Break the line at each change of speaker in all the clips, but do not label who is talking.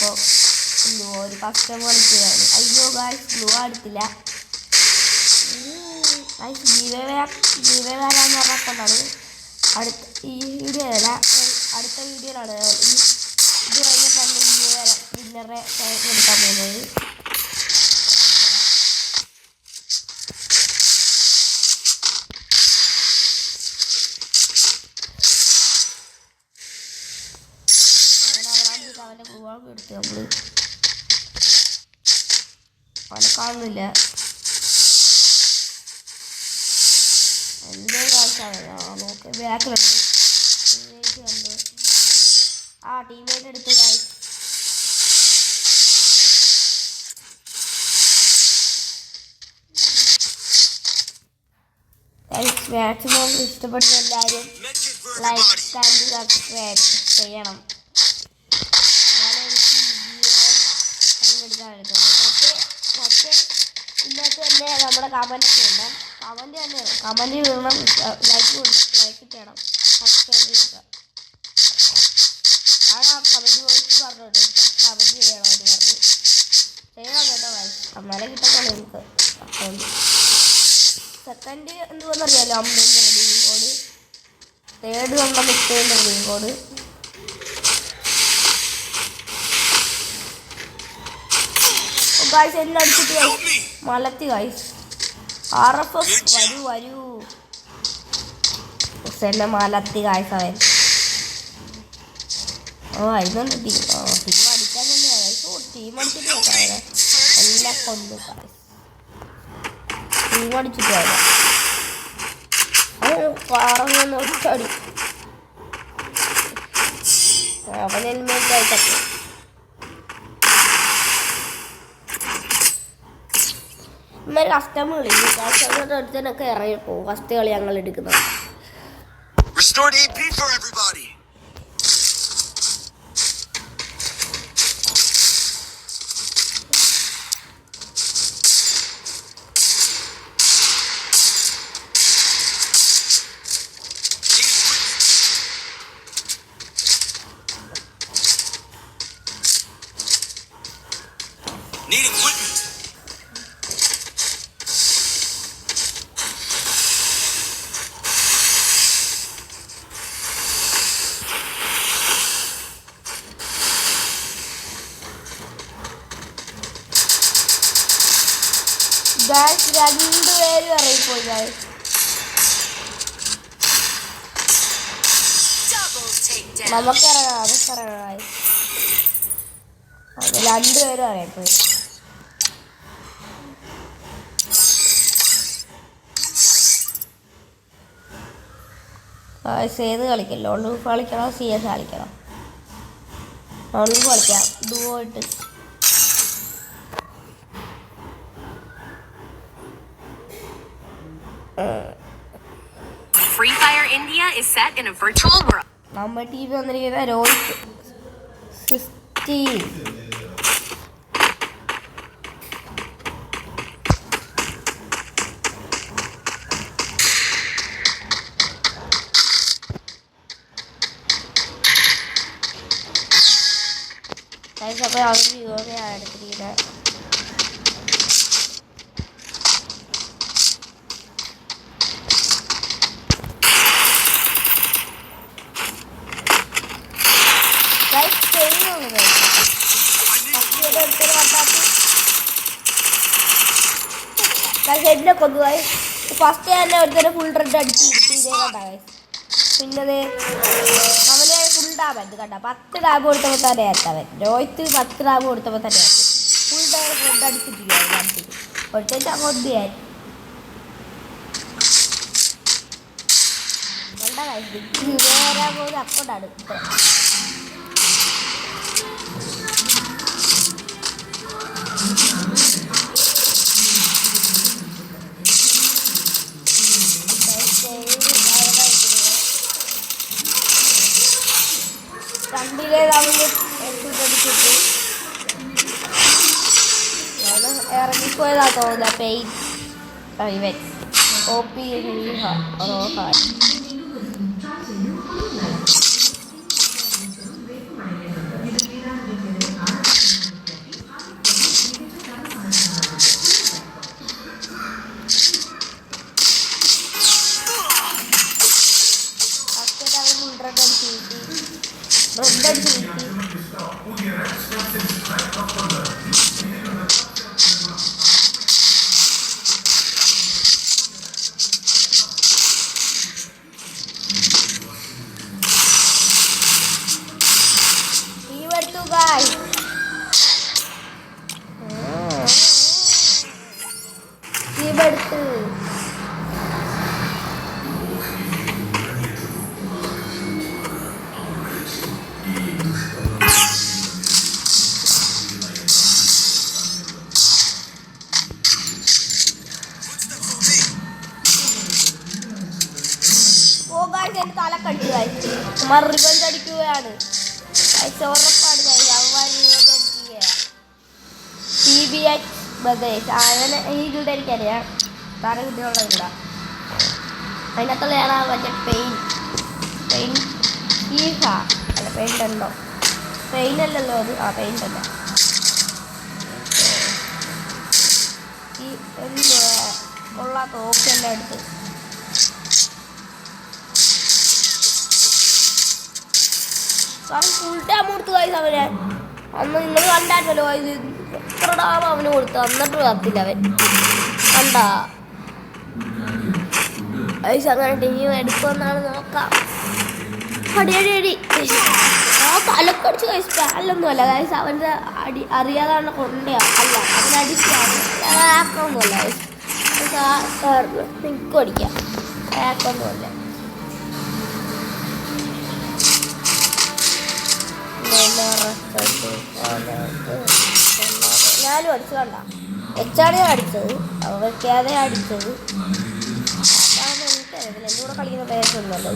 അപ്പോൾ എന്തുവാ ഒരു കസ്റ്റമർ കളിക്കുകയാണ്. അയ്യോ ഗായ്സ് ഗ്ലൂ എടുത്തില്ല. ഗായ്സ് ജീവകാരാന്ന് പറഞ്ഞപ്പോഴാണ് ഈ വീഡിയോ അല്ല, അടുത്ത വീഡിയോയിലാണ് ഇത് കഴിഞ്ഞിട്ടാണ് വിന്നറെ എടുക്കാൻ പോകുന്നത്. അവൻ്റെ പൂവാൾക്ക് എടുത്ത് നമ്മൾ അവനെ കാണുന്നില്ല. എൻ്റെ കാഴ്ചയാണ് നോക്കി ബാക്കിലുണ്ട്. ടീമേറ്റ് കണ്ട് ടീമേറ്റ് എടുത്ത് ഗായ്സ്. മാക്സിമം ഇഷ്ടപ്പെടുന്ന എല്ലാവരും ലൈക്ക് ആൻഡ് സബ്സ്ക്രൈബ് ചെയ്യണം. മറ്റേ ഇന്നത്തെ തന്നെ നമ്മുടെ കമൻറ്റൊക്കെ ഉണ്ട്. കമൻറ്റ് തന്നെയാണ്, കമൻറ്റ് വിടണം, ലൈക്ക് ചെയ്യണം, സബ്സ്ക്രൈബ് ചെയ്യുക. ഞാൻ കമൻറ്റ് വോയിസ് പറഞ്ഞോട്ട് കമൻറ്റ് ചെയ്യണമെന്ന് പറഞ്ഞു. ചെയ്യണം കേട്ടോ ഗായ്സ്, എന്നാലേ കിട്ടത്തുള്ളൂ എനിക്ക്. സെക്കൻഡ് എന്തുവാണെന്നറിയാമല്ലോ, 50 റെഡിയും കോഡ്. തേർഡ് നമ്മുടെ 30 റെഡിയും കോഡ്. ഗായ്സ് എന്നെ അടിച്ചിട്ട് ഗായ്സ് മലത്തി ഗായ്സ്. RFS വരൂ എന്നെ മലത്തി ഗായ്സ് അവൻ. ഇതൊന്നും ടീം അടിക്കാൻ തന്നെയാണ് ഗായ്സ്. ടീം അടിച്ചിട്ട് അവനെ എല്ലാം കൊന്നു ഗായ്സ്. ടീം അടിച്ചിട്ട് പറഞ്ഞൊന്ന് ഒറ്റടി അവൻ ഹെൽമെറ്റ് ആയിട്ടൊക്കെ. കസ്റ്റമർ കളി കസ്റ്റമറുടെ അടുത്തനൊക്കെ ഇറങ്ങിപ്പോവും. ഫസ്റ്റ് കളി ഞങ്ങൾ എടുക്കുന്നത്. ഗായ്സ് 2 പേരും ഇറങ്ങിപ്പോയി ഗായ്സ്. നമുക്കിറങ്ങാം ഗായ്സ്. 2 പേരും ഇറങ്ങിപ്പോയി. ഗായ്സ് ഏത് കളിക്കാം? ലോൺ ലൂഫ് കളിക്കണോ CS കളിക്കണോ? ലോൺ ലൂഫ് കളിക്കാം ഡുവോ ഇട്ട്.
Free Fire India is set in a virtual world.
നമ്മുടെ ടീം വന്നിരിക്കുന്ന രോഹിത് 16. അപ്പോൾ അവർ യുവയാണ് എടുത്തിരിക്കുന്നത്. ഹെഡിനെ കൊണ്ടുപോയി ഫസ്റ്റ് തന്നെ ഒരുത്തന്നെ ഫുൾ റെഡ് അടിച്ച് ഇതേ കണ്ടാ. പിന്നെ അവന് ഫുൾ ഡാബ് ആയിരുന്നു കണ്ട. 10 ഡാബ് കൊടുത്തപ്പോൾ തന്നെ എത്തവൻ രോഹിത്ത് 10 ഡാബ് കൊടുത്തപ്പോൾ തന്നെ ഫുൾ ഡാബ് റെഡ് അടിച്ചിട്ടില്ല. ഒറ്റ കൊതിയായി വരാൻ പോകുന്നത് അക്കൗണ്ടാണ്. രണ്ടിലെ തമ്മിൽ എടുത്തിട്ട് ഇറങ്ങിപ്പോയതാ തോന്നുന്ന പെയിൻ ഇവൻ OP റോഹാൻ. guys. ഇവിടുത്ത് എന്റെ തലക്കടിച്ചു റിവഞ്ച് അടിക്കുകയാണ് ഉറപ്പാണ് അവന്മാർ റിവഞ്ച് അടിക്കുകയാണ്. CBI ബ്രദേഴ്സ് അങ്ങനെ ഈ ഗിൽഡ് എനിക്കറിയാം. വേറെ ഗിൽഡുള്ള ഗിൽഡാ. അതിനകത്തുള്ളതാണ് മറ്റേ ഈഹ അല്ല പെയിൻ്റ് ഉണ്ടോ? പെയിൻ്റല്ലല്ലോ അത്. ആ പെയിൻ്റ് അല്ല. ഈ കൊള്ളാത്ത ഓക്കെല്ലാം എടുത്ത് ഫുൾ ഡാം കൊടുത്തു കാര്യം അവന്. അന്ന് നിങ്ങൾ കണ്ടായിരുന്നല്ലോ എത്ര ഡാം അവന് കൊടുത്തു. എന്നിട്ട് കത്തില്ല അവൻ. കണ്ടാ പൈസ അങ്ങനെ ടീം എടുക്കുമെന്നാണ് നോക്കാം. അടി ആ തലക്കടിച്ച് കഴിച്ച് പാലൊന്നും അല്ല കാര്യം അവൻ്റെ അറിയാതാണ് കൊണ്ടേ അല്ല അവൻ അടിച്ചാണ് ആക്കൊന്നുമല്ല നിൽക്കും അടിക്കാം ആക്കൊന്നുമല്ല. ഞാനും അടിച്ചു കണ്ട എച്ചാണ് ഞാൻ അടിച്ചത്. അവയ്ക്കാതെ അടിച്ചത് അതാണ് എനിക്കറിയത്തില്ല. എൻ്റെ കൂടെ കളിക്കുന്ന പ്ലേയേഴ്സൊന്നുമല്ല.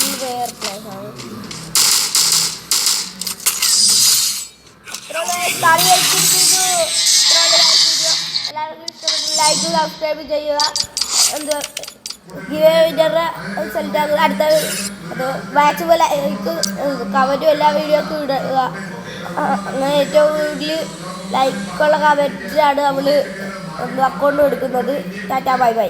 ഈ വേറെ പ്ലേയേഴ്സാണ്. എല്ലാവർക്കും ഇഷ്ടപ്പെട്ടു ലൈക്ക് സബ്സ്ക്രൈബ് ചെയ്യുക. എന്ത് ഗിവേവിൻ്റെ റിസൾട്ട് അടുത്ത അത് മാച്ച് പോലെ കമൻറ്റും എല്ലാ വീഡിയോക്കും ഇടുക. അങ്ങനെ ഏറ്റവും കൂടുതൽ ലൈക്കുള്ള കമൻറ്റിലാണ് നമ്മൾ അക്കൗണ്ട് കൊടുക്കുന്നത്. Tata bye bye.